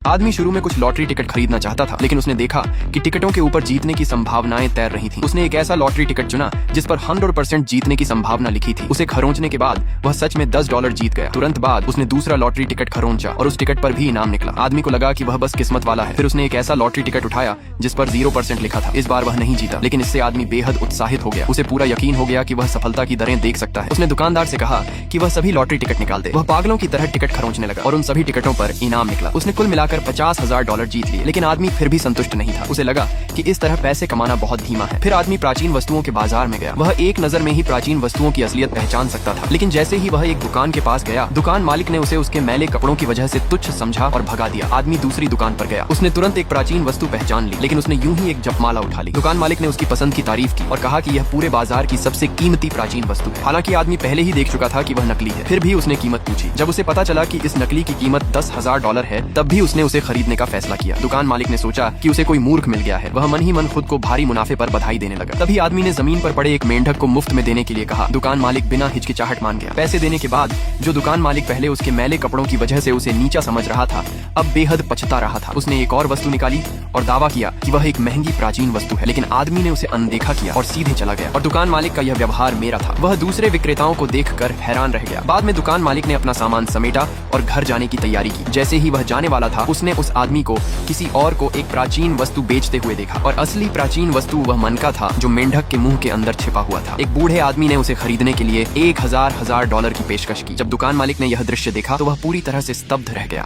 आदमी शुरू में कुछ लॉटरी टिकट खरीदना चाहता था, लेकिन उसने देखा कि टिकटों के ऊपर जीतने की संभावनाएं तैर रही थी। उसने एक ऐसा लॉटरी टिकट चुना जिस पर 100% जीतने की संभावना लिखी थी। उसे खरोंचने के बाद वह सच में $10 जीत गया। तुरंत बाद उसने दूसरा लॉटरी टिकट खरोंचा और उस टिकट पर भी इनाम निकला। आदमी को लगा कि वह बस किस्मत वाला है। फिर उसने एक ऐसा लॉटरी टिकट उठाया जिस पर 0% लिखा था। इस बार वह नहीं जीता, लेकिन इससे आदमी बेहद उत्साहित हो गया। उसे पूरा यकीन हो गया कि वह सफलता की दरें देख सकता है। उसने दुकानदार से कहा कि वह सभी लॉटरी टिकट निकाल दे। वह पागलों की तरह टिकट खरोंचने लगा और उन सभी टिकटों पर इनाम निकला। उसने कुल मिलाकर $50,000 जीत लिए, लेकिन आदमी फिर भी संतुष्ट नहीं था। उसे लगा कि इस तरह पैसे कमाना बहुत धीमा है। फिर आदमी प्राचीन वस्तुओं के बाजार में गया। वह एक नजर में ही प्राचीन वस्तुओं की असलियत पहचान सकता था, लेकिन जैसे ही वह एक दुकान के पास गया, दुकान मालिक ने उसे उसके मैले कपड़ों की वजह से तुच्छ समझा और भगा दिया। आदमी दूसरी दुकान पर गया। उसने तुरंत एक प्राचीन वस्तु पहचान ली, लेकिन उसने यूं ही एक जपमाला उठा ली। दुकान मालिक ने उसकी पसंद की तारीफ की और कहा कि यह पूरे बाजार की सबसे कीमती प्राचीन वस्तु है। हालांकि आदमी पहले ही देख चुका था कि वह नकली है, फिर भी उसने कीमत पूछी। जब उसे पता चला कि इस नकली की कीमत $10,000 है, तब भी उसने उसे खरीदने का फैसला किया। दुकान मालिक ने सोचा कि उसे कोई मूर्ख मिल गया है। वह मन ही मन खुद को भारी मुनाफे पर बधाई देने लगा। तभी आदमी ने जमीन पर पड़े एक मेंढक को मुफ्त में देने के लिए कहा। दुकान मालिक बिना हिचकिचाहट मान गया। पैसे देने के बाद जो दुकान मालिक पहले उसके मैले कपड़ों की वजह से उसे नीचा समझ रहा था, अब बेहद पछता रहा था। उसने एक और वस्तु निकाली और दावा किया कि वह एक महंगी प्राचीन वस्तु है, लेकिन आदमी ने उसे अनदेखा किया और सीधे चला गया। और दुकान मालिक का यह व्यवहार मेरा था। वह दूसरे विक्रेताओं को देखकर हैरान रह गया। बाद में दुकान मालिक ने अपना सामान समेटा और घर जाने की तैयारी की। जैसे ही वह जाने वाला था, उसने उस आदमी को किसी और को एक प्राचीन वस्तु बेचते हुए देखा, और असली प्राचीन वस्तु वह मनका था जो मेंढक के मुंह के अंदर छिपा हुआ था। एक बूढ़े आदमी ने उसे खरीदने के लिए $1,000 की पेशकश की। जब दुकान मालिक ने यह दृश्य देखा तो वह पूरी तरह से स्तब्ध रह गया।